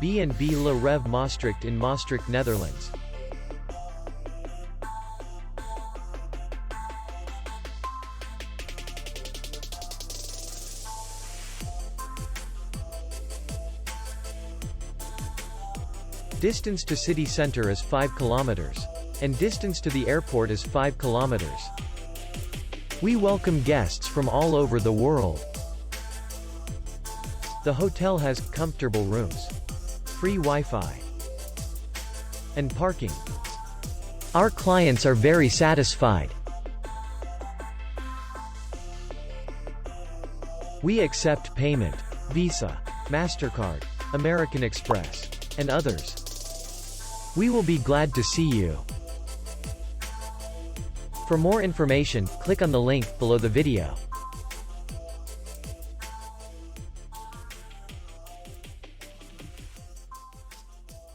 B&B Le Reve Maastricht in Maastricht, Netherlands. Distance to city center is 5 kilometers. And distance to the airport is 5 kilometers. We welcome guests from all over the world. The hotel has comfortable rooms, free Wi-Fi, and parking. Our clients are very satisfied. We accept payment, Visa, MasterCard, American Express, and others. We will be glad to see you. For more information, click on the link below the video.